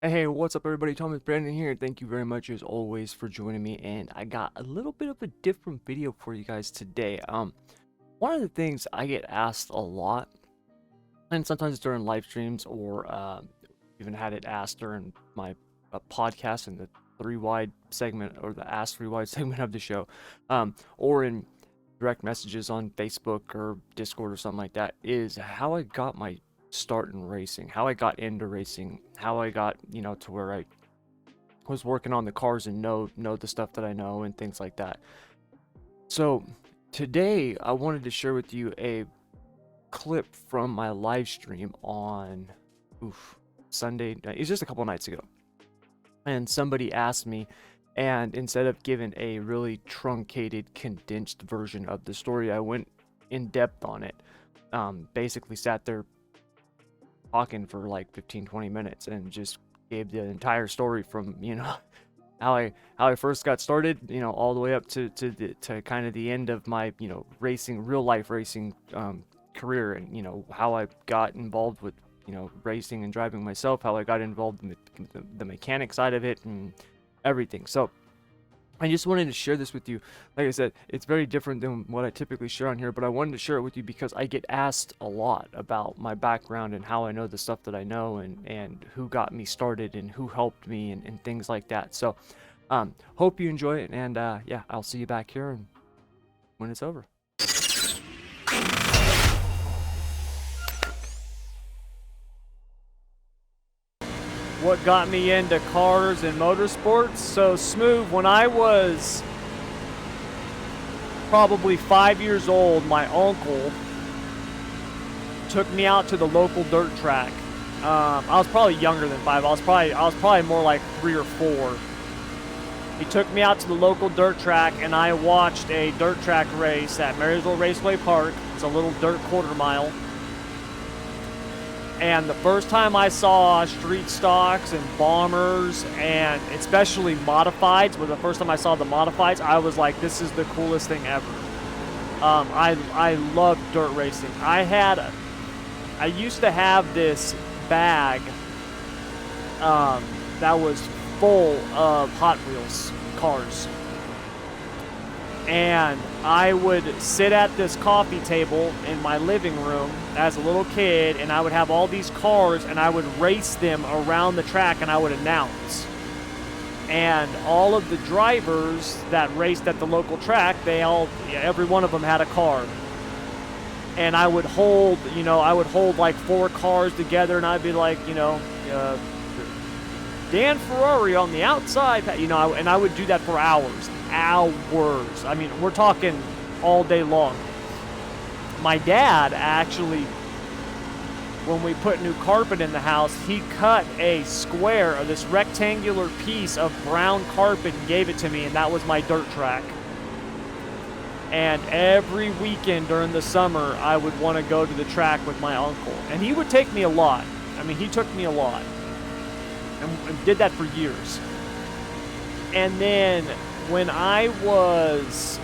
Hey, what's up, everybody? Thomas Brandon here. Thank you very much, as always, for joining me. And I got a little bit of a different video for you guys today. One of the things I get asked a lot, and sometimes during live streams, or even had it asked during my podcast in the three wide segment or the Ask Three Wide segment of the show, or in direct messages on Facebook or Discord or something like that, is how I got my start in racing, how I got into racing, how I got, to where I was working on the cars and know the stuff that I know and things like that. So today I wanted to share with you a clip from my live stream on Sunday. It's just a couple nights ago. And somebody asked me, and instead of giving a really truncated, condensed version of the story, I went in depth on it. Basically sat there talking for like 15-20 minutes and just gave the entire story from how I first got started, all the way up to kind of the end of my racing, real life racing career, and how I got involved with racing and driving myself, how I got involved in the mechanic side of it and everything. So I just wanted to share this with you. Like I said, it's very different than what I typically share on here, but I wanted to share it with you because I get asked a lot about my background and how I know the stuff that I know, and who got me started and who helped me and things like that. So hope you enjoy it, and yeah, I'll see you back here when it's over. What got me into cars and motorsports? So Smooth, when I was probably 5 years old, my uncle took me out to the local dirt track. I was probably younger than 5. I was probably more like 3 or 4. He took me out to the local dirt track, and I watched a dirt track race at Marysville Raceway Park. It's a little dirt quarter mile. And the first time I saw street stocks and bombers, and especially modifieds, was the first time I saw the modifieds, I was like, this is the coolest thing ever. I love dirt racing. I used to have this bag that was full of Hot Wheels cars. And I would sit at this coffee table in my living room as a little kid, and I would have all these cars, and I would race them around the track, and I would announce. And all of the drivers that raced at the local track, every one of them had a car. And I would hold like 4 cars together, and I'd be like, Dan Ferrari on the outside, and I would do that for hours. I mean, we're talking all day long. My dad actually, when we put new carpet in the house, he cut a square of this rectangular piece of brown carpet and gave it to me, and that was my dirt track. And every weekend during the summer, I would want to go to the track with my uncle. And he would take me a lot. I mean, he took me a lot. And did that for years. And then when I was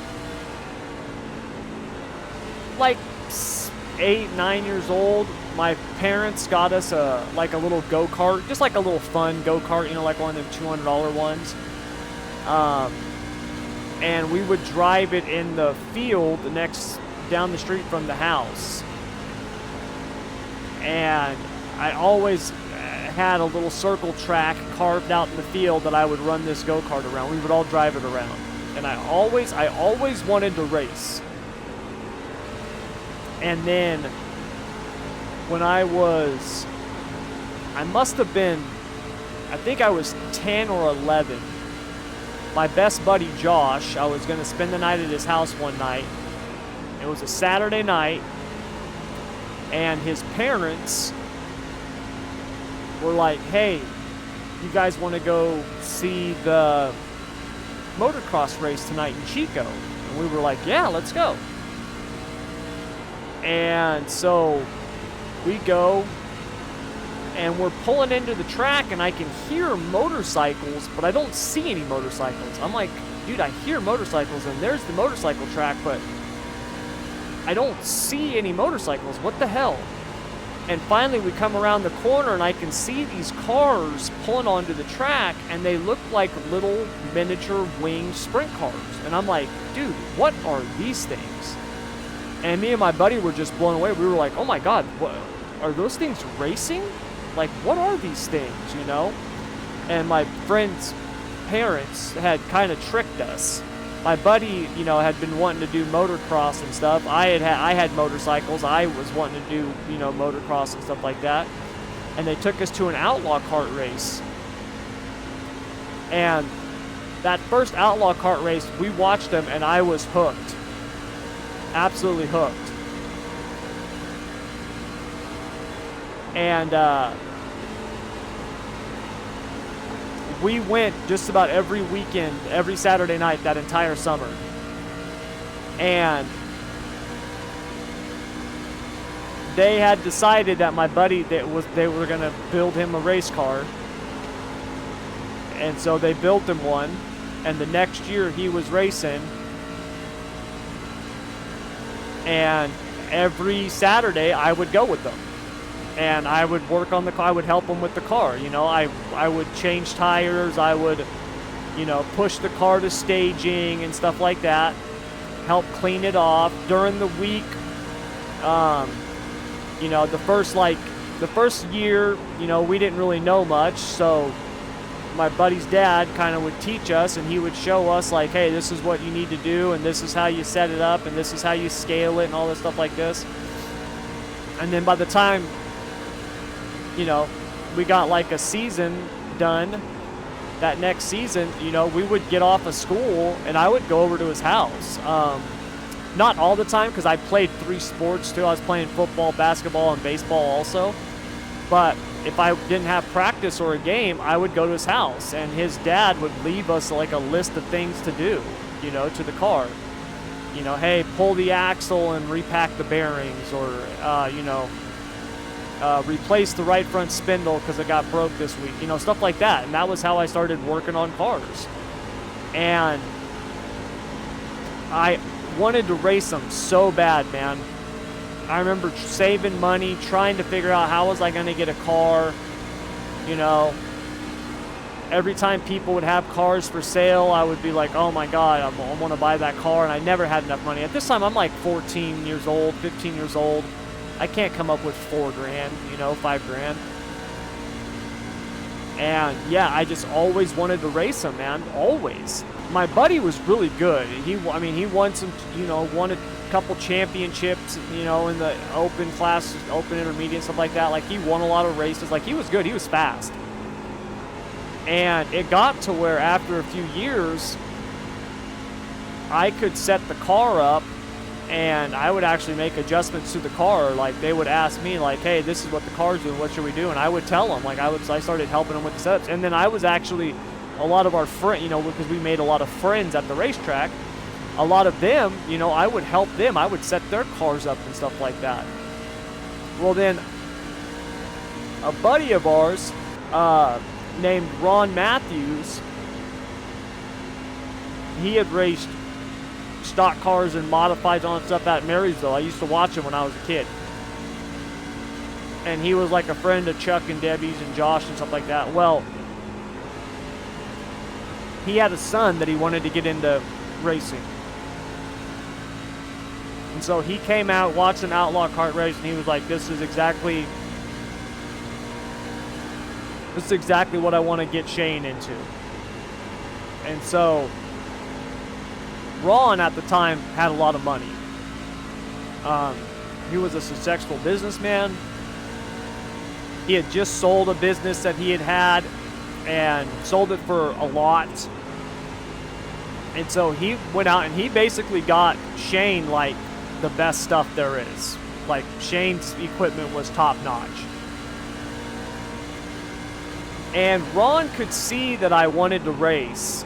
like 8, 9 years old, my parents got us a little go-kart, just like a little fun go-kart, like one of them $200 ones. And we would drive it in the field down the street from the house. And I always had a little circle track carved out in the field that I would run this go-kart around. We would all drive it around. And I always wanted to race. And then when I must have been, I think I was 10 or 11. My best buddy Josh, I was going to spend the night at his house one night. It was a Saturday night, and his parents were like, hey, you guys want to go see the motocross race tonight in Chico? And we were like, yeah, let's go. And so we go, and we're pulling into the track, and I can hear motorcycles, but I don't see any motorcycles. I'm like, dude, I hear motorcycles, and there's the motorcycle track, but I don't see any motorcycles. What the hell? And finally we come around the corner and I can see these cars pulling onto the track, and they look like little miniature winged sprint cars. And I'm like, dude, what are these things? And me and my buddy were just blown away. We were like, oh my God, what, are those things racing? Like, what are these things, you know? And my friend's parents had kind of tricked us. My buddy, you know, had been wanting to do motocross and stuff. I had motorcycles. I was wanting to do, you know, motocross and stuff like that. And they took us to an outlaw kart race. And that first outlaw kart race, we watched them, and I was hooked. Absolutely hooked. And we went just about every weekend, every Saturday night that entire summer. And they had decided that my buddy, they were going to build him a race car. And so they built him one. And the next year he was racing. And every Saturday I would go with them. And I would work on the car. I would help them with the car. You know, I would change tires. I would, you know, push the car to staging and stuff like that. Help clean it off during the week. You know, the first year, you know, we didn't really know much. So my buddy's dad kind of would teach us, and he would show us like, hey, this is what you need to do, and this is how you set it up, and this is how you scale it, and all this stuff like this. And then by the time, you know, we got like a season done, that next season, you know, we would get off of school and I would go over to his house. Not all the time, because I played 3 sports too. I was playing football, basketball, and baseball also. But if I didn't have practice or a game, I would go to his house, and his dad would leave us like a list of things to do, you know, to the car. You know, hey, pull the axle and repack the bearings, or, you know, replace the right front spindle because it got broke this week, you know, stuff like that. And that was how I started working on cars. And I wanted to race them so bad, man. I remember saving money, trying to figure out how was I going to get a car, you know. Every time people would have cars for sale, I would be like, oh my God, I want to buy that car, and I never had enough money. At this time, I'm like 14 years old, 15 years old. I can't come up with $4 grand, you know, $5 grand. And yeah, I just always wanted to race them, man, always. My buddy was really good. He won some, you know, won a couple championships, you know, in the open class, open intermediate, stuff like that. Like, he won a lot of races. Like, he was good. He was fast. And it got to where after a few years, I could set the car up, and I would actually make adjustments to the car. Like, they would ask me, like, hey, this is what the car's doing, what should we do? And I would tell them, like, I started helping them with the setups. And then I was actually, a lot of our friends, you know, because we made a lot of friends at the racetrack, a lot of them, you know, I would help them. I would set their cars up and stuff like that. Well, then, a buddy of ours, named Ron Matthews, he had raced stock cars and modifieds on stuff at Marysville. I used to watch him when I was a kid. And he was like a friend of Chuck and Debbie's and Josh and stuff like that. Well, he had a son that he wanted to get into racing. And so he came out, watched an outlaw kart race, and he was like, this is exactly what I want to get Shane into. And so Ron at the time had a lot of money. He was a successful businessman. He had just sold a business that he had and sold it for a lot. And so he went out and he basically got Shane like the best stuff there is. Like, Shane's equipment was top notch. And Ron could see that I wanted to race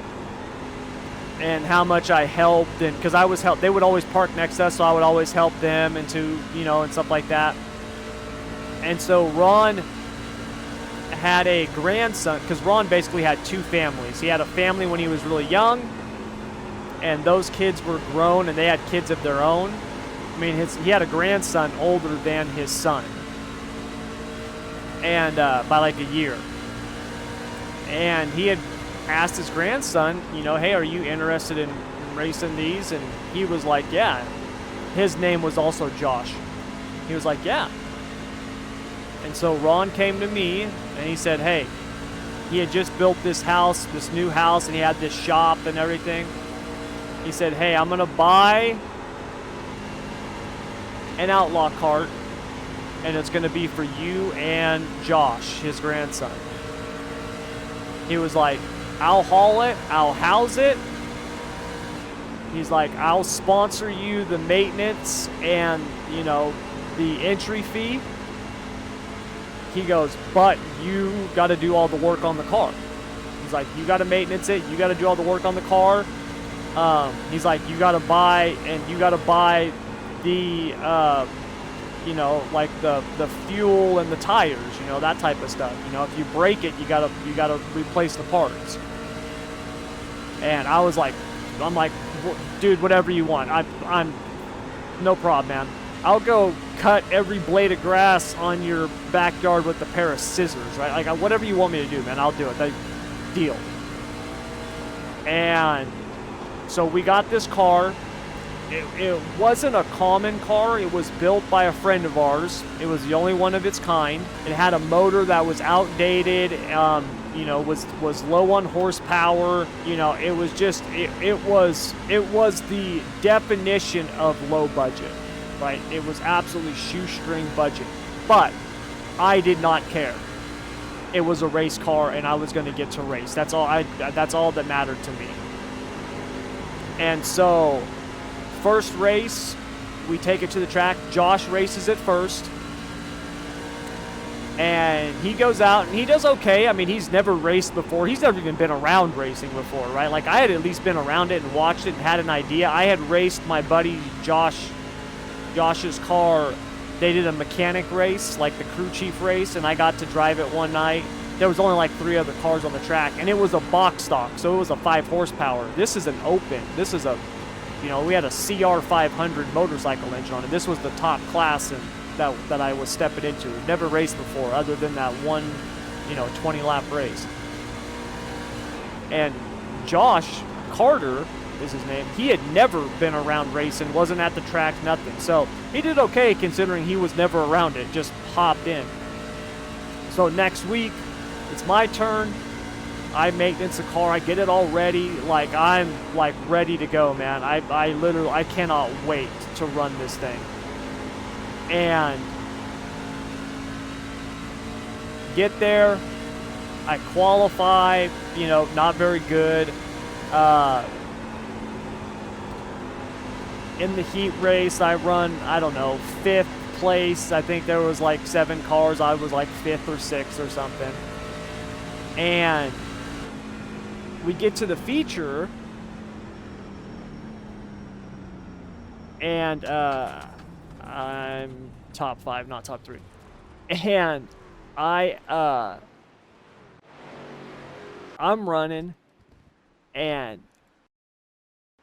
and how much I helped, and because I was they would always park next to us, so I would always help them and and stuff like that. And so Ron had a grandson, because Ron basically had 2 families. He had a family when he was really young, and those kids were grown and they had kids of their own. I mean, he had a grandson older than his son. and by like a year. And he had asked his grandson, you know, hey, are you interested in racing these? And he was like, yeah. His name was also Josh. He was like, yeah. And so Ron came to me and he said, hey, he had just built this house, this new house, and he had this shop and everything. He said, hey, I'm going to buy an Outlaw cart, and it's going to be for you and Josh, his grandson. He was like, I'll haul it, I'll house it. He's like, I'll sponsor you the maintenance and, you know, the entry fee. He goes, but you got to do all the work on the car. He's like, you got to maintenance it. You got to do all the work on the car. He's like, you got to buy the, you know, like the fuel and the tires, you know, that type of stuff. You know, if you break it, you gotta replace the parts. And I was like, I'm like, dude, whatever you want. I'm no problem, man. I'll go cut every blade of grass on your backyard with a pair of scissors, right? Like, whatever you want me to do, man, I'll do it. Like, deal. And so we got this car. It wasn't a common car. It was built by a friend of ours. It was the only one of its kind. It had a motor that was outdated. You know, was low on horsepower. You know, it was just it was the definition of low budget, right? It was absolutely shoestring budget. But I did not care. It was a race car, and I was going to get to race. That's all that mattered to me. And so, first race, we take it to the track. Josh races it first. And he goes out, and he does okay. I mean, he's never raced before. He's never even been around racing before, right? Like, I had at least been around it and watched it and had an idea. I had raced my buddy Josh's car. They did a mechanic race, like the crew chief race, and I got to drive it one night. There was only like 3 other cars on the track, and it was a box stock, so it was a 5 horsepower. This is an open. This is a, you know, we had a CR 500 motorcycle engine on it. This was the top class that I was stepping into. Never raced before, other than that one, you know, 20-lap race. And Josh Carter is his name. He had never been around racing, wasn't at the track, nothing. So he did okay considering he was never around it, just hopped in. So next week, it's my turn. I maintenance the car. I get it all ready. Like, I'm like ready to go, man. I literally, I cannot wait to run this thing. And get there. I qualify, you know, not very good. In the heat race, I run, I don't know, 5th place. I think there was like 7 cars. I was like 5th or 6th or something. And we get to the feature, and I'm top 5, not top 3. And I'm running, and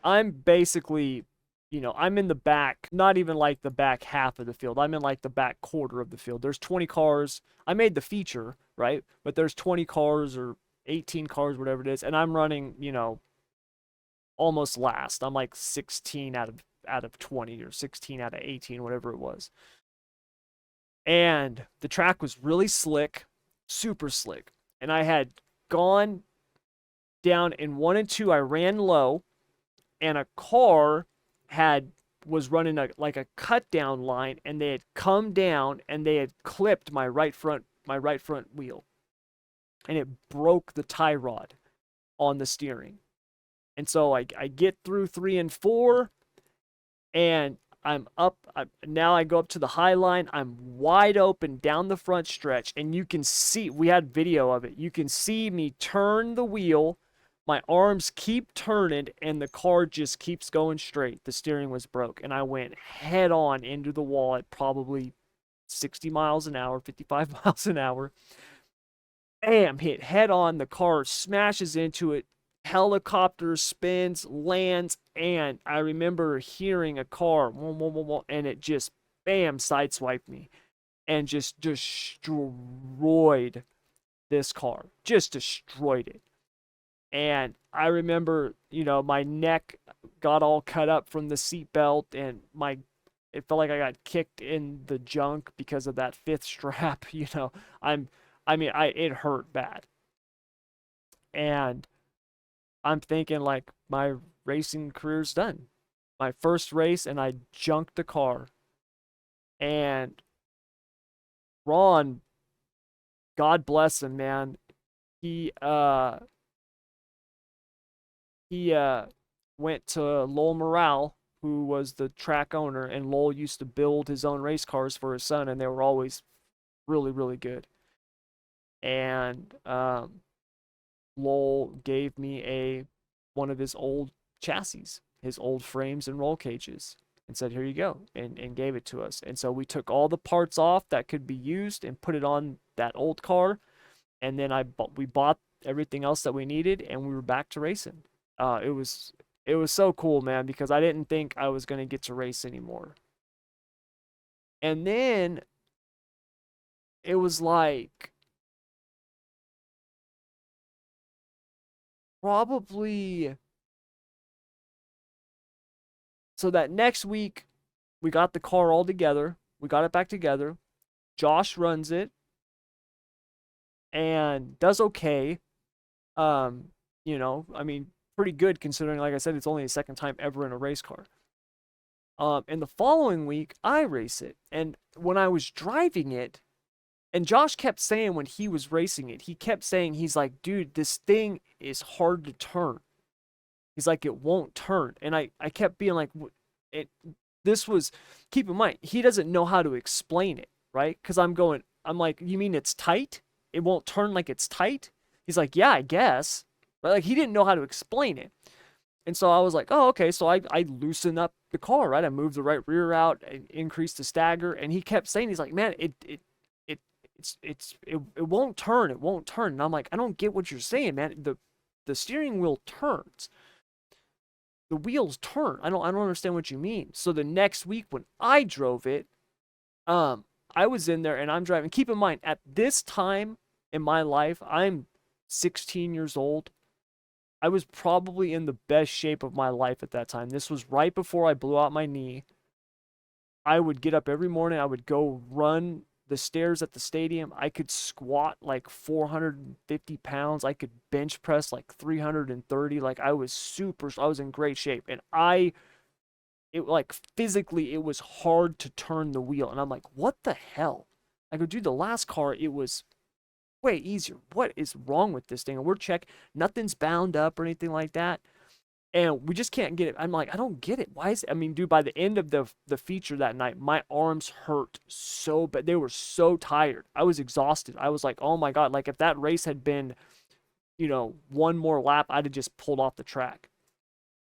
I'm basically, you know, I'm in the back, not even like the back half of the field. I'm in like the back quarter of the field. There's 20 cars. I made the feature, right? But there's 20 cars or 18 cars, whatever it is, and I'm running, you know, almost last. I'm like 16 out of 20 or 16 out of 18, whatever it was. And the track was really slick, super slick. And I had gone down in 1 and 2. I ran low, and a car was running like a cut down line, and they had come down and they had clipped my right front wheel, and it broke the tie rod on the steering. And so I get through 3 and 4, and I'm up. Now I go up to the high line. I'm wide open down the front stretch, and you can see, we had video of it. You can see me turn the wheel. My arms keep turning, and the car just keeps going straight. The steering was broke, and I went head on into the wall at probably 60 miles an hour, 55 miles an hour. Bam, hit head on. The car smashes into it. Helicopter spins, lands, and I remember hearing a car, and it just, bam, sideswiped me. and just destroyed this car. Just destroyed it. And I remember, my neck got all cut up from the seatbelt, and it felt like I got kicked in the junk because of that fifth strap. I'm, it hurt bad. And I'm thinking like my racing career's done. My first race, and I junked the car. And Ron, God bless him, man. He went to Lowell Morale, who was the track owner, and Lowell used to build his own race cars for his son, and they were always really, really good. And Lowell gave me one of his old chassis, his old frames and roll cages, and said, "Here you go," and gave it to us. And so we took all the parts off that could be used and put it on that old car, and then we bought everything else that we needed, and we were back to racing. It was so cool, man, because I didn't think I was gonna get to race anymore. And then it was like probably so that next week we got the car all together. We got it back together. Josh runs it and does okay. I mean, pretty good considering, like I said, it's only the second time ever in a race car. And the following week, I race it. And when I was driving it, and Josh kept saying when he was racing it, he kept saying, he's like, dude, this thing is hard to turn. He's like, it won't turn. And I kept being like, keep in mind, he doesn't know how to explain it, right? Because I'm like, you mean it's tight? It won't turn like it's tight? He's like, yeah, I guess. But like, he didn't know how to explain it. And so I was like, oh, okay. So I loosened up the car, right? I moved the right rear out, increased the stagger. And he kept saying, he's like, man, it won't turn. It won't turn. And I'm like, I don't get what you're saying, man. The steering wheel turns. The wheels turn. I don't understand what you mean. So the next week when I drove it, I was in there and I'm driving. Keep in mind, at this time in my life, I'm 16 years old. I was probably in the best shape of my life at that time. This was right before I blew out my knee. I would get up every morning. I would go run the stairs at the stadium. I could squat like 450 pounds. I could bench press like 330. Like I was in great shape. And physically, it was hard to turn the wheel. And I'm like, what the hell? I go, dude, the last car, it was way easier. What is wrong with this thing? And we're checking, nothing's bound up or anything like that. And we just can't get it. I'm like, I don't get it. Why is it? I mean, dude, by the end of the feature that night, my arms hurt so bad. They were so tired. I was exhausted. I was like, oh my God. Like if that race had been, one more lap, I'd have just pulled off the track.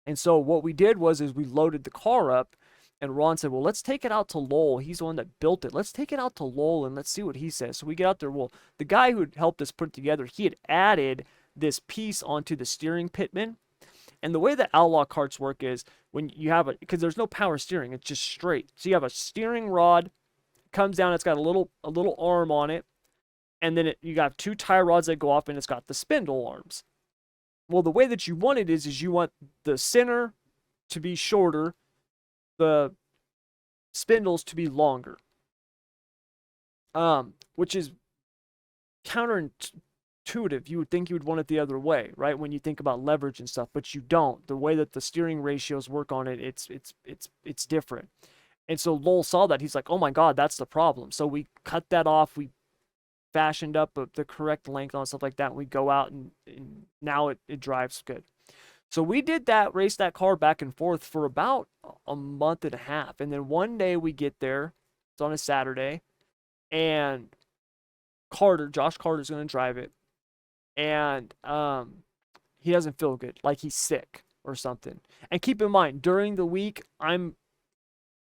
And so what we did is we loaded the car up, and Ron said, well, let's take it out to Lowell. He's the one that built it. Let's take it out to Lowell and let's see what he says. So we get out there. Well, the guy who had helped us put it together, he had added this piece onto the steering pitman. And the way that Outlaw carts work is when you have because there's no power steering, it's just straight. So you have a steering rod, comes down, it's got a little arm on it, and then you got two tie rods that go off, and it's got the spindle arms. Well, the way that you want it is you want the center to be shorter, the spindles to be longer, which is counterintuitive. You would think you would want it the other way, right? When you think about leverage and stuff, but you don't. The way that the steering ratios work on it, it's different. And so Lowell saw that. He's like, oh my God, that's the problem. So we cut that off. We fashioned up the correct length on stuff like that. And we go out and now it drives good. So we did that, raced that car back and forth for about a month and a half. And then one day we get there, it's on a Saturday, and Josh Carter's going to drive it. And he doesn't feel good, like he's sick or something. And keep in mind, during the week, I'm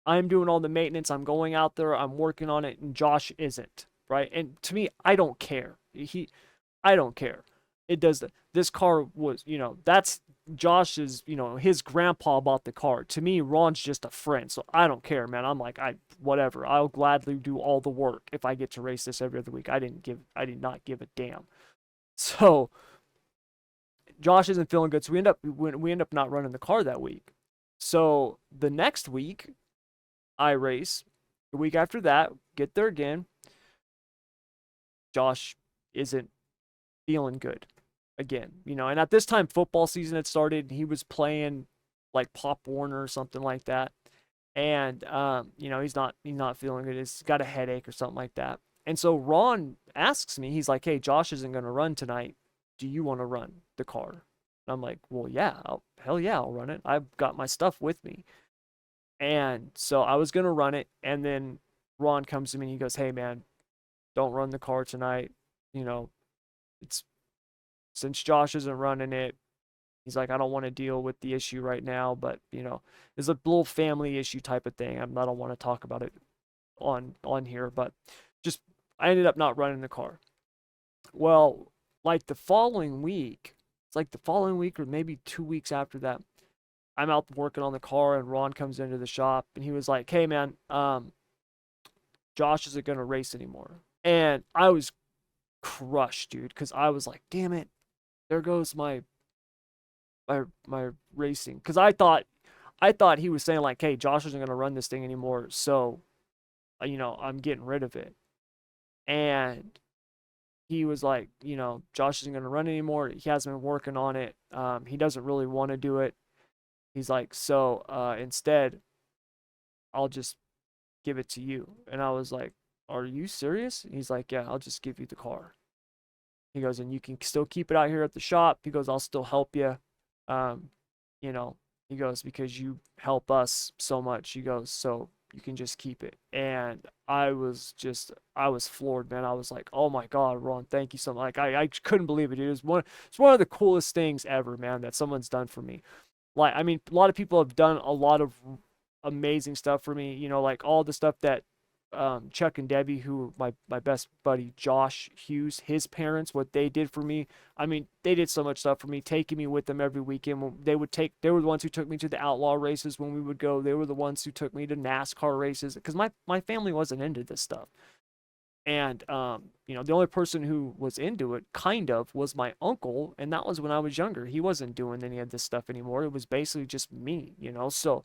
doing all the maintenance. I'm going out there, I'm working on it, and Josh isn't, right? And to me, I don't care. I don't care. This car was, Josh is, his grandpa bought the car. To me, Ron's just a friend, so I don't care, man. I'm like, whatever. I'll gladly do all the work if I get to race this every other week. I did not give a damn. So Josh isn't feeling good, so we end up not running the car that week. So the next week, I race. The week after that, get there again. Josh isn't feeling good again, and at this time football season had started. He was playing like Pop Warner or something like that, and he's not feeling good. He's got a headache or something like that. And so Ron asks me, he's like, "Hey, Josh isn't going to run tonight. Do you want to run the car?" And I'm like, "Well, yeah, hell yeah, I'll run it. I've got my stuff with me." And so I was going to run it, and then Ron comes to me and he goes, "Hey, man, don't run the car tonight. It's since Josh isn't running it." He's like, "I don't want to deal with the issue right now, but it's a little family issue type of thing. I don't want to talk about it on here, but just I ended up not running the car." Well, like the following week, it's like the following week or maybe 2 weeks after that, I'm out working on the car and Ron comes into the shop and he was like, "Hey man, Josh isn't gonna race anymore." And I was crushed, dude, because I was like, "Damn it, there goes my racing." Because I thought he was saying like, "Hey, Josh isn't gonna run this thing anymore, so I'm getting rid of it." And he was like, "Josh isn't gonna run anymore. He hasn't been working on it. He doesn't really want to do it." He's like, "So instead, I'll just give it to you." And I was like, "Are you serious?" And he's like, "Yeah, I'll just give you the car." He goes, "And you can still keep it out here at the shop." He goes, "I'll still help you." Um, you know, he goes, "Because you help us so much." He goes, "So you can just keep it." And I was floored, man. I was like, "Oh my God, Ron, thank you so much." Like, I couldn't believe it, dude. It's one of the coolest things ever, man, that someone's done for me. Like, I mean, a lot of people have done a lot of amazing stuff for me, like all the stuff that Chuck and Debbie, who my best buddy Josh Hughes, his parents, what they did for me. I mean, they did so much stuff for me, taking me with them every weekend. They were the ones who took me to the Outlaw races when we would go. They were the ones who took me to NASCAR races because my family wasn't into this stuff. And the only person who was into it kind of was my uncle, and that was when I was younger. He wasn't doing any of this stuff anymore. It was basically just me. So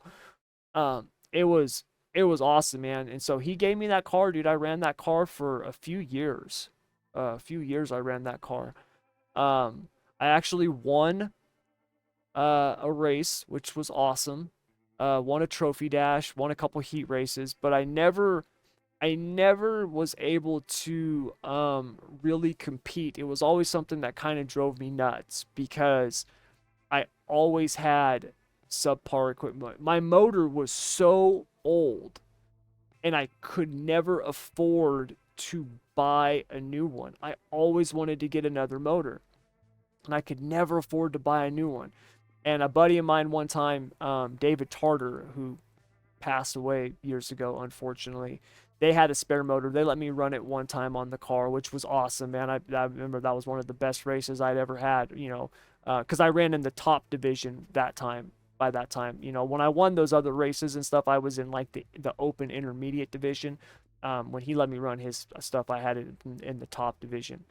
it was awesome, man. And so he gave me that car, dude. I ran that car for a few years. A few years I ran that car. I actually won a race, which was awesome. Won a trophy dash, won a couple heat races, but I never was able to really compete. It was always something that kind of drove me nuts because I always had subpar equipment. My motor was so old and I could never afford to buy a new one. I always wanted to get another motor and I could never afford to buy a new one. And a buddy of mine one time, David Tarter, who passed away years ago, unfortunately, they had a spare motor. They let me run it one time on the car, which was awesome, man. I remember that was one of the best races I'd ever had, because I ran in the top division that time. By that time, when I won those other races and stuff, I was in like the open intermediate division. When he let me run his stuff, I had it in the top division,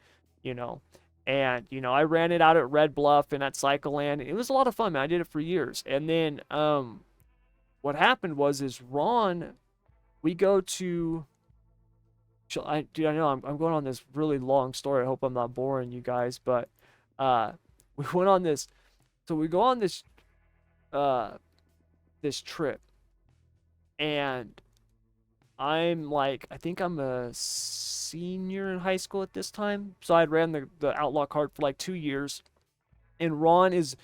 you know. And I ran it out at Red Bluff and at Cycleland. It was a lot of fun, man. I did it for years. And then what happened is Ron, we go to. Dude, I know I'm going on this really long story. I hope I'm not boring you guys, but we went on this. So we go on uh this trip, and I'm like, I think I'm a senior in high school at this time. So I ran the Outlaw cart for like 2 years, and Ron is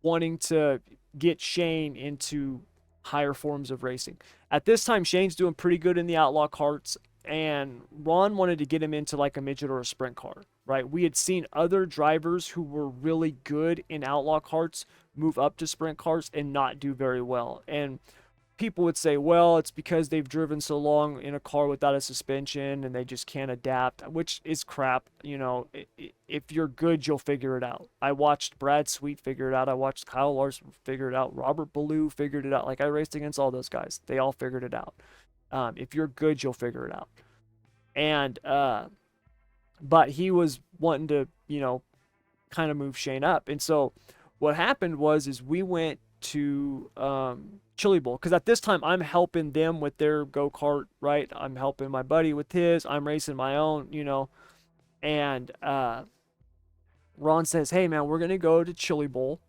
wanting to get Shane into higher forms of racing. At this time, Shane's doing pretty good in the Outlaw carts, and Ron wanted to get him into like a midget or a sprint car, right? We had seen other drivers who were really good in Outlaw carts move up to sprint cars and not do very well. And people would say, well, it's because they've driven so long in a car without a suspension and they just can't adapt, which is crap. You know, if you're good, you'll figure it out. I watched Brad Sweet figure it out. I watched Kyle Larson figure it out. Robert Ballou figured it out. Like, I raced against all those guys. They all figured it out. If you're good, you'll figure it out. And, but he was wanting to, you know, kind of move Shane up. And so what happened is we went to Chili Bowl, because at this time I'm helping them with their go-kart, right? I'm helping my buddy with his, I'm racing my own, you know. And Ron says, hey man, we're gonna go to Chili Bowl.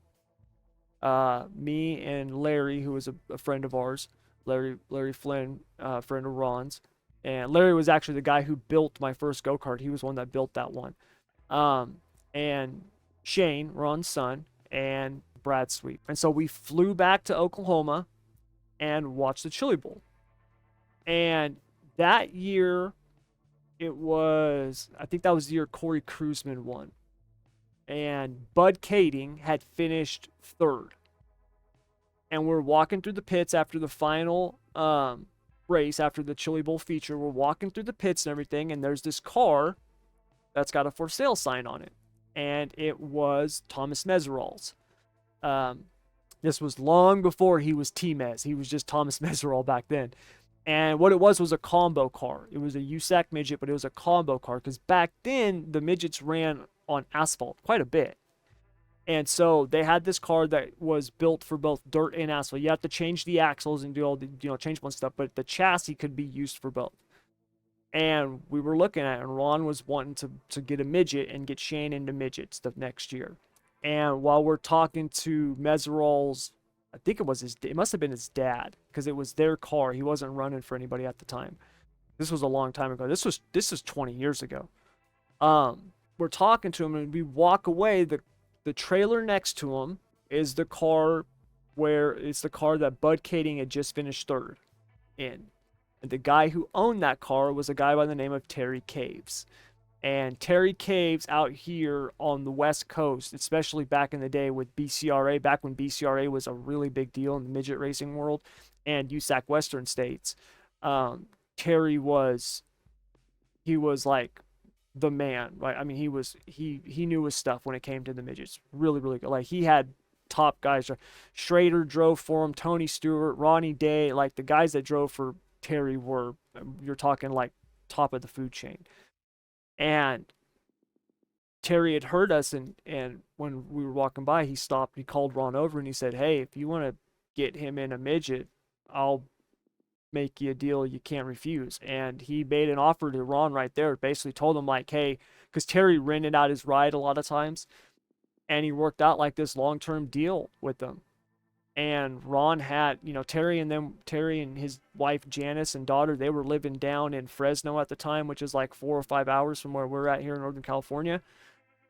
Me and Larry, who was a friend of ours, Larry Flynn, friend of Ron's, and Larry was actually the guy who built my first go-kart. He was one that built that one. And Shane, Ron's son, and Brad Sweet. And so we flew back to Oklahoma and watched the Chili Bowl. And that year, I think that was the year Corey Kruisman won. And Bud Kading had finished third. And we're walking through the pits after the final race, after the Chili Bowl feature. We're walking through the pits and everything, and there's this car that's got a for sale sign on it. And it was Thomas Meserol's. This was long before he was T-Mez. He was just Thomas Meserol back then. And what it was a combo car. It was a USAC midget, but it was a combo car, because back then the midgets ran on asphalt quite a bit. And so they had this car that was built for both dirt and asphalt. You have to change the axles and do all the, you know, change one stuff, but the chassis could be used for both. And we were looking at it, and Ron was wanting to get a midget and get Shane into midgets the next year. And while we're talking to Meserol's, I think it must have been his dad, because it was their car. He wasn't running for anybody at the time. This was a long time ago. This was 20 years ago. We're talking to him, and we walk away. The trailer next to him is the car that Bud Kading had just finished third in. And the guy who owned that car was a guy by the name of Terry Caves. And Terry Caves out here on the West Coast, especially back in the day with BCRA, back when BCRA was a really big deal in the midget racing world, and USAC Western States, Terry was like the man, right? I mean, he knew his stuff when it came to the midgets. Really, really good. Like, he had top guys. Schrader drove for him, Tony Stewart, Ronnie Day. Like, the guys that drove for Terry were, you're talking like top of the food chain. And Terry had heard us, and when we were walking by, he stopped, he called Ron over, and he said, hey, if you want to get him in a midget, I'll make you a deal you can't refuse. And he made an offer to Ron right there, basically told him, like, hey, because Terry rented out his ride a lot of times, and he worked out like this long-term deal with them. And Ron had, you know, Terry and his wife Janice and daughter, they were living down in Fresno at the time, which is like 4 or 5 hours from where we're at here in Northern California.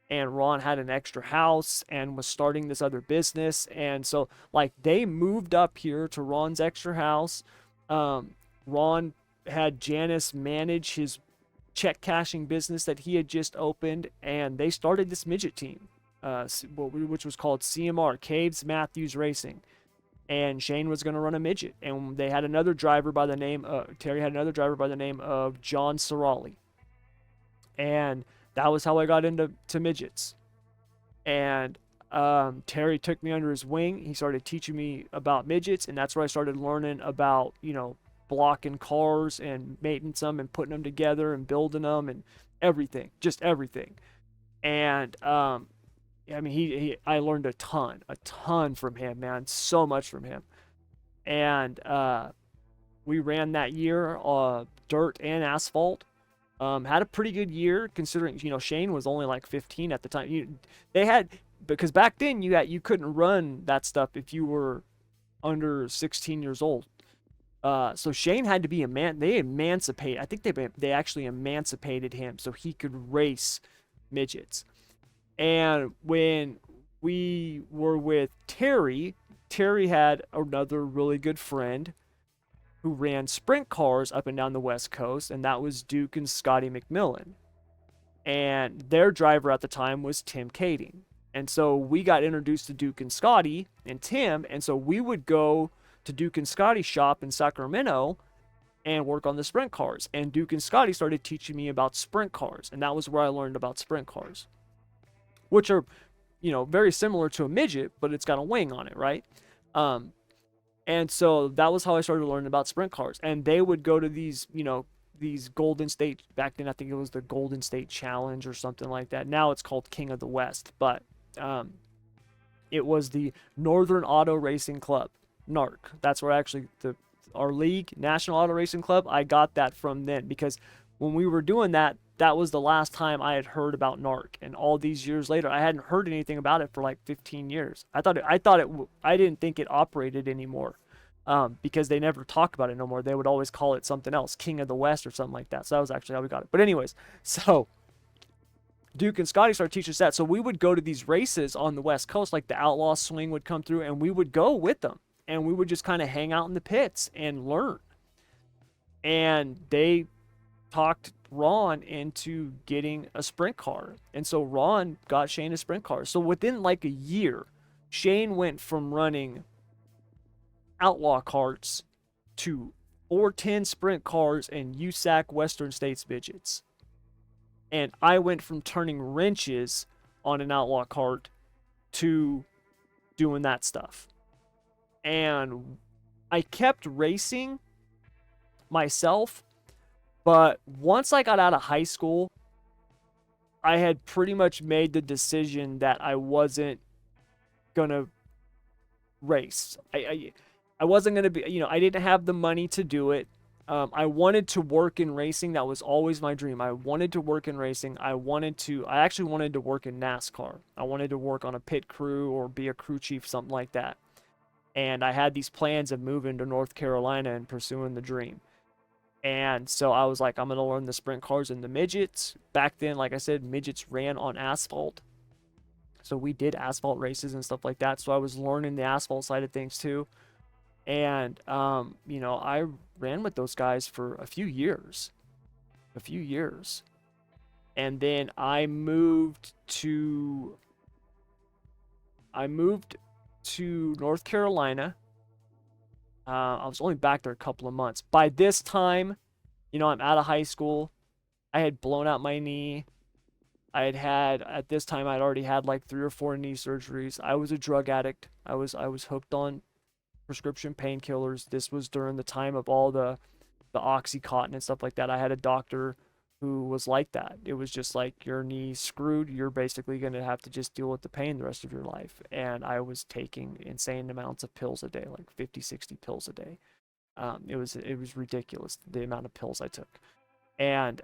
And Ron had an extra house and was starting this other business. And so, like, they moved up here to Ron's extra house. Ron had Janice manage his check cashing business that he had just opened, and they started this midget team, which was called CMR, Caves Matthews Racing. And Shane was going to run a midget, and they had another driver by the name Terry had another driver by the name of John Sorali. And that was how I got into midgets. And Terry took me under his wing. He started teaching me about midgets, and that's where I started learning about, you know, blocking cars and maintenance them and putting them together and building them and everything, just everything. And I mean, I learned a ton from him, man, so much from him. And we ran that year, dirt and asphalt. Had a pretty good year considering, you know, Shane was only like 15 at the time. Because back then you couldn't run that stuff if you were under 16 years old. So Shane had to be they emancipated. I think they actually emancipated him so he could race midgets. And when we were with Terry had another really good friend who ran sprint cars up and down the West Coast, and that was Duke and Scotty McMillan. And their driver at the time was Tim Kading. And so we got introduced to Duke and Scotty and Tim, and so we would go to Duke and Scotty's shop in Sacramento and work on the sprint cars. And Duke and Scotty started teaching me about sprint cars, and that was where I learned about sprint cars, which are, very similar to a midget, but it's got a wing on it, right? And so that was how I started learning about sprint cars. And they would go to these Golden State, back then I think it was the Golden State Challenge or something like that. Now it's called King of the West, but it was the Northern Auto Racing Club, NARC. That's where actually our league, National Auto Racing Club, I got that from then, because when we were doing that, that was the last time I had heard about NARC. And all these years later, I hadn't heard anything about it for like 15 years. I didn't think it operated anymore, because they never talk about it no more. They would always call it something else, King of the West or something like that. So that was actually how we got it. But anyways, so Duke and Scotty started teaching us that. So we would go to these races on the West Coast, like the Outlaw swing would come through, and we would go with them. And we would just kind of hang out in the pits and learn. And they talked Ron into getting a sprint car. And so Ron got Shane a sprint car. So within like a year, Shane went from running Outlaw carts to 410 sprint cars and USAC Western States midgets. And I went from turning wrenches on an Outlaw cart to doing that stuff. And I kept racing myself, but once I got out of high school, I had pretty much made the decision that I wasn't gonna race. I wasn't gonna be, I didn't have the money to do it. I wanted to work in racing. That was always my dream. I wanted to work in racing. I actually wanted to work in NASCAR. I wanted to work on a pit crew or be a crew chief, something like that. And I had these plans of moving to North Carolina and pursuing the dream. And so I was like, I'm going to learn the sprint cars and the midgets. Back then, like I said, midgets ran on asphalt. So we did asphalt races and stuff like that. So I was learning the asphalt side of things too. And, I ran with those guys for a few years. And then I moved to North Carolina. I was only back there a couple of months. By this time, I'm out of high school. I had blown out my knee. At this time, I'd already had like 3 or 4 knee surgeries. I was a drug addict. I was hooked on prescription painkillers. This was during the time of all the Oxycontin and stuff like that. I had a doctor who was like that. It was just like, your knee's screwed. You're basically going to have to just deal with the pain the rest of your life. And I was taking insane amounts of pills a day, like 50, 60 pills a day. It was ridiculous, the amount of pills I took. And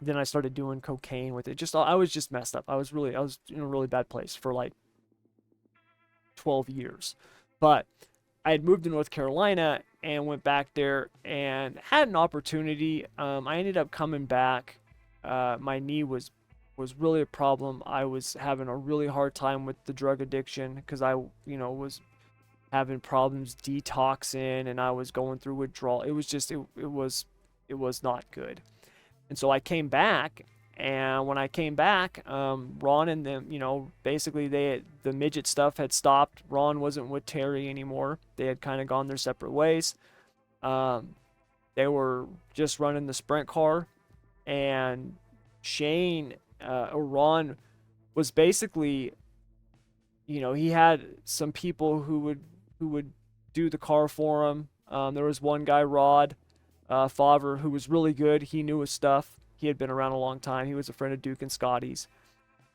then I started doing cocaine with it. I was just messed up. I was in a really bad place for like 12 years. But I had moved to North Carolina and went back there and had an opportunity. I ended up coming back. My knee was really a problem. I was having a really hard time with the drug addiction because I, was having problems detoxing, and I was going through withdrawal. It was just, it was not good. And so I came back, and when I came back, Ron and them, basically the midget stuff had stopped. Ron wasn't with Terry anymore. They had kind of gone their separate ways. They were just running the sprint car, and Shane, or Ron, was basically, he had some people who would do the car for him. There was one guy, Rod Favre, who was really good. He knew his stuff. He had been around a long time. He was a friend of Duke and Scotty's.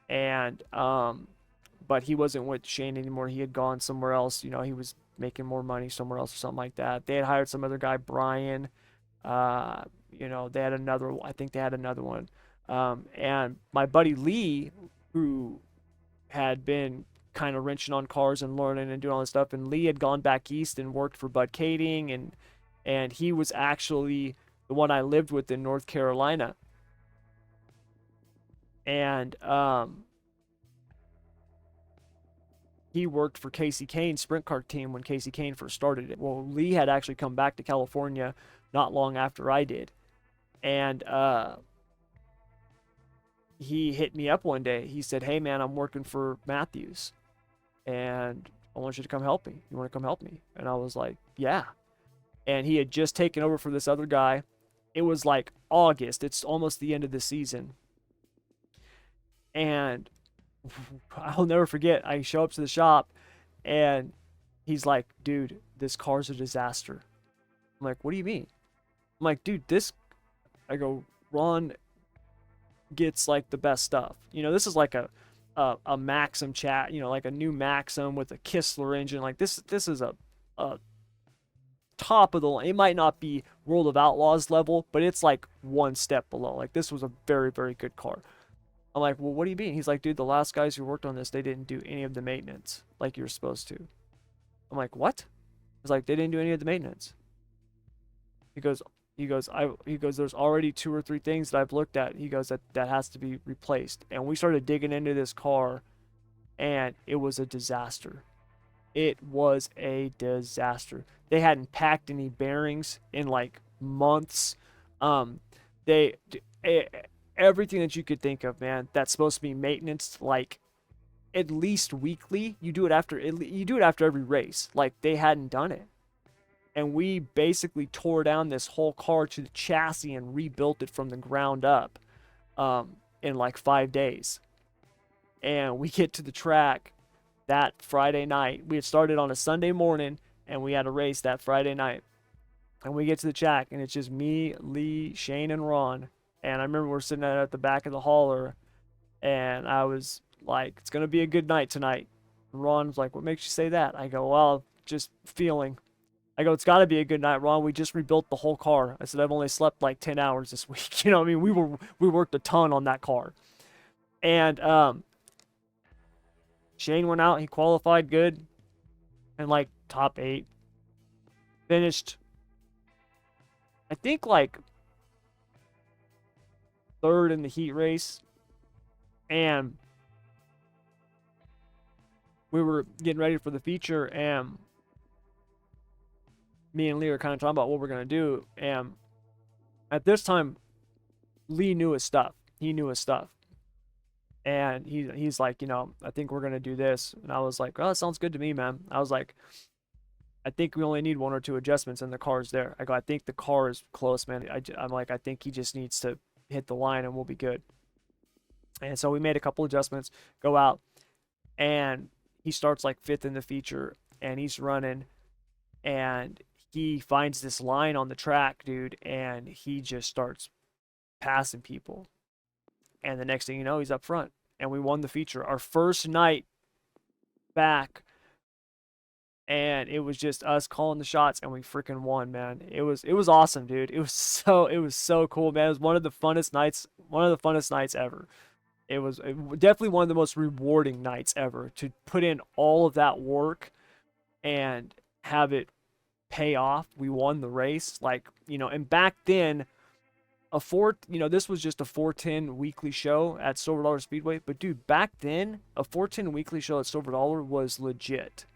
And, but he wasn't with Shane anymore. He had gone somewhere else. He was making more money somewhere else or something like that. They had hired some other guy, Brian. They had another, I think they had another one. And my buddy Lee, who had been kind of wrenching on cars and learning and doing all this stuff, and Lee had gone back east and worked for Bud Kading, and he was actually the one I lived with in North Carolina. And he worked for Casey Kane's sprint car team when Casey Kane first started it. Well, Lee had actually come back to California not long after I did. And he hit me up one day. He said, "Hey man, I'm working for Matthews." And I want you to come help me. You want to come help me? And I was like, yeah. And he had just taken over for this other guy. It was like August. It's almost the end of the season. And I'll never forget, I show up to the shop and he's like, dude, this car's a disaster. I'm like, what do you mean? I'm like, dude, I go, Ron gets like the best stuff. This is like a Maxim chat, like a new Maxim with a Kistler engine. Like this is a top of the line. It might not be World of Outlaws level, but it's like one step below. Like this was a very, very good car. I'm like, well, what do you mean? He's like, dude, the last guys who worked on this, they didn't do any of the maintenance like you're supposed to. I'm like, what? He's like, they didn't do any of the maintenance. He goes, there's already 2 or 3 things that I've looked at. He goes, that has to be replaced. And we started digging into this car, and it was a disaster. It was a disaster. They hadn't packed any bearings in like months. They everything that you could think of, man, that's supposed to be maintenance, like at least weekly. You do it after every race. Like they hadn't done it. And we basically tore down this whole car to the chassis and rebuilt it from the ground up in like 5 days. And we get to the track that Friday night. We had started on a Sunday morning, and we had a race that Friday night. And we get to the track, and it's just me, Lee, Shane, and Ron. And I remember we're sitting at the back of the hauler, and I was like, it's going to be a good night tonight. And Ron was like, what makes you say that? I go, well, just feeling. I go, it's got to be a good night, Ron. We just rebuilt the whole car. I said, I've only slept like 10 hours this week. You know what I mean? We worked a ton on that car. And Shane went out. He qualified good and like top 8. Finished, I think, like 3rd in the heat race. And we were getting ready for the feature, and me and Lee were kind of talking about what we're going to do. And at this time, Lee knew his stuff. He knew his stuff. And he's like, I think we're going to do this. And I was like, oh, that sounds good to me, man. I was like, I think we only need 1 or 2 adjustments and the car's there. I go, I think the car is close, man. I'm like, I think he just needs to hit the line and we'll be good. And so we made a couple adjustments, go out, and he starts like 5th in the feature, and he's running, and he finds this line on the track, dude, and he just starts passing people. And the next thing you know, he's up front, and we won the feature. Our first night back, and it was just us calling the shots, and we freaking won, man. It was awesome, dude. It was so cool, man. It was one of the funnest nights ever. It was definitely one of the most rewarding nights ever, to put in all of that work and have it pay off. We won the race, and back then, this was just a 410 weekly show at Silver Dollar Speedway. But dude, back then, a 410 weekly show at Silver Dollar was legit.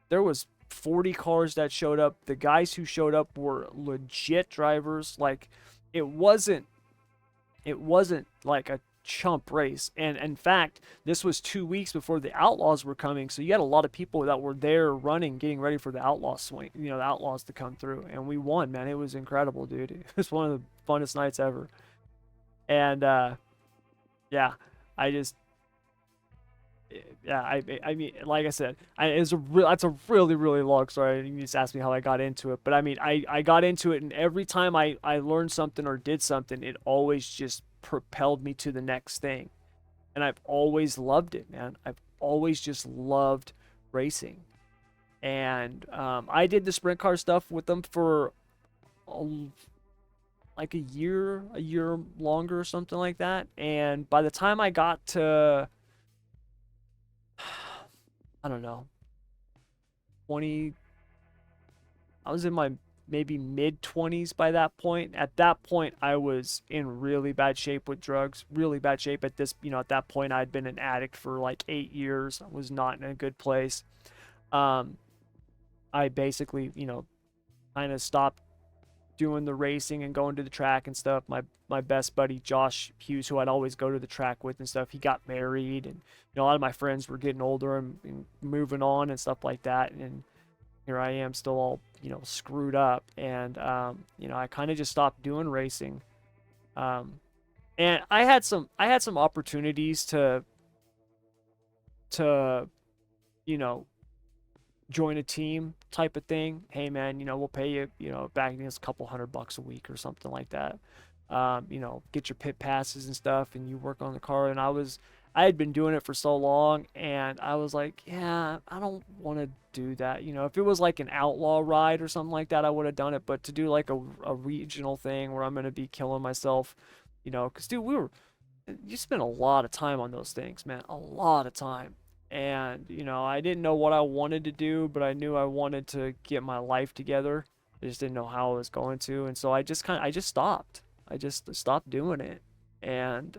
There was 40 cars that showed up. The guys who showed up were legit drivers. Like, it wasn't like a chump race. And in fact, this was 2 weeks before the Outlaws were coming, so you had a lot of people that were there running, getting ready for the Outlaw swing, the Outlaws to come through. And we won, man. It was incredible, dude. It was one of the funnest nights ever. And yeah, I mean, like I said, that's a really, really long story. You just asked me how I got into it, but I mean, I got into it, and every time I learned something or did something, it always just propelled me to the next thing. And I've always loved it, man. I've always just loved racing. And I did the sprint car stuff with them for like a year longer or something like that. And by the time I got to, I don't know, 20, I was in my maybe mid-20s by that point. At that point, I was in really bad shape with drugs, really bad shape. At that point, I'd been an addict for like 8 years. I was not in a good place. I basically, kind of stopped doing the racing and going to the track and stuff. My best buddy Josh Hughes, who I'd always go to the track with and stuff, he got married, and a lot of my friends were getting older and moving on and stuff like that. And here I am still all, screwed up. And I kind of just stopped doing racing. And I had some opportunities to join a team type of thing. Hey man, we'll pay you, back against a couple $100 a week or something like that. Get your pit passes and stuff, and you work on the car. And I had been doing it for so long, and I was like, yeah, I don't want to do that. If it was like an outlaw ride or something like that, I would have done it. But to do like a regional thing where I'm going to be killing myself, because dude, you spend a lot of time on those things, man, a lot of time. And, I didn't know what I wanted to do, but I knew I wanted to get my life together. I just didn't know how I was going to. And so I just stopped. I just stopped doing it. And,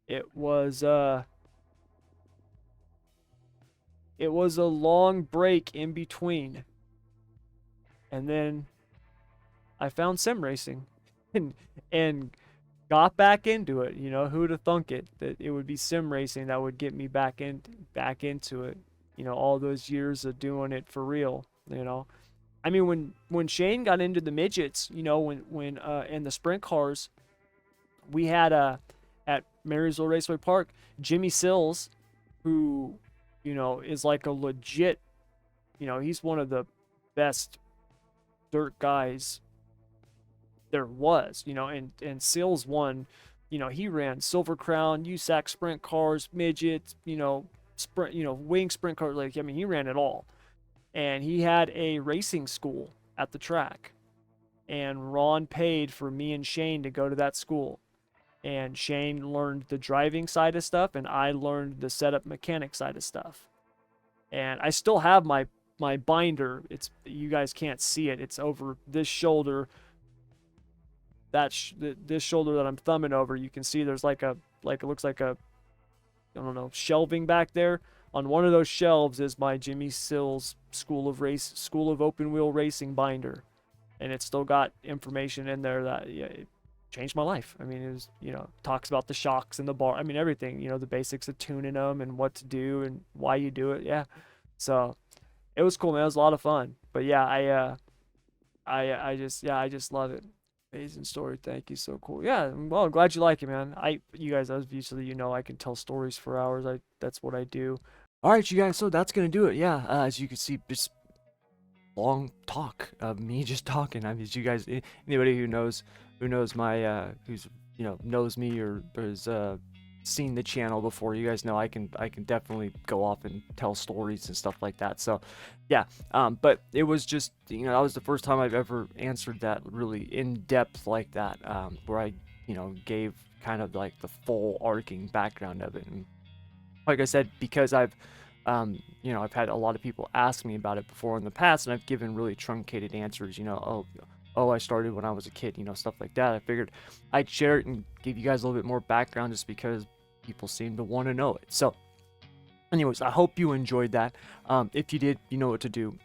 it was a long break in between. And then I found sim racing and got back into it. Who'd have thunk it that it would be sim racing that would get me back into it. All those years of doing it for real. I mean, when Shane got into the midgets, when in the sprint cars, we had at Marysville Raceway Park, Jimmy Sills, who is like a legit, he's one of the best dirt guys there was, and Sills won, he ran Silver Crown, USAC sprint cars, midgets, sprint, wing sprint cars. Like, I mean, he ran it all. And he had a racing school at the track. And Ron paid for me and Shane to go to that school. And Shane learned the driving side of stuff, and I learned the setup mechanic side of stuff. And I still have my binder. You guys can't see it. It's over this shoulder. This shoulder that I'm thumbing over, you can see there's it looks like a, I don't know, shelving back there. On one of those shelves is my Jimmy Sills School of Open Wheel Racing binder, and it's still got information in there that it changed my life. I mean, it was, talks about the shocks and the bar. I mean, everything, the basics of tuning them and what to do and why you do it. Yeah, so it was cool, man. It was a lot of fun. But yeah, I just love it. Amazing story. Thank you. So cool. Yeah. Well, I'm glad you like it, man. You guys, obviously, I can tell stories for hours. That's what I do. All right, you guys. So that's going to do it. Yeah. As you can see, just long talk of me just talking. I mean, you guys, anybody who knows my, knows me or has, seen the channel before, you guys know I can definitely go off and tell stories and stuff like that. So yeah, but it was just, that was the first time I've ever answered that really in depth like that, where I gave kind of like the full arcing background of it. And like I said, because I've had a lot of people ask me about it before in the past, and I've given really truncated answers, I started when I was a kid, stuff like that. I figured I'd share it and give you guys a little bit more background just because people seem to want to know it. So anyways, I hope you enjoyed that. If you did, you know what to do.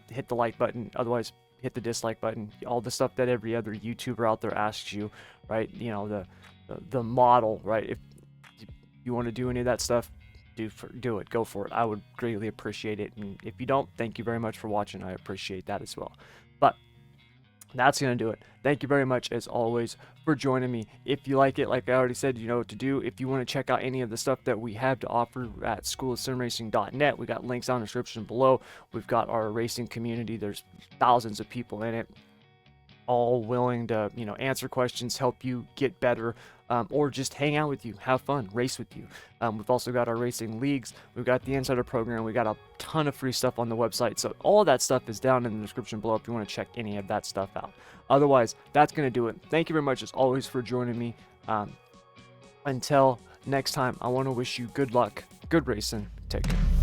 Hit the like button. Otherwise, hit the dislike button. All the stuff that every other YouTuber out there asks you, right? The model, right? If you want to do any of that stuff, do it. Go for it. I would greatly appreciate it. And if you don't, thank you very much for watching. I appreciate that as well. But that's going to do it. Thank you very much, as always, for joining me. If you like it, like I already said, you know what to do. If you want to check out any of the stuff that we have to offer at schoolofsimracing.net, we got links on the description below. We've got our racing community. There's thousands of people in it, all willing to, answer questions, help you get better, or just hang out with you, have fun, race with you. We've also got our racing leagues. We've got the insider program. We got a ton of free stuff on the website. So all that stuff is down in the description below if you want to check any of that stuff out. Otherwise, that's going to do it. Thank you very much, as always, for joining me. Until next time, I want to wish you good luck, good racing. Take care.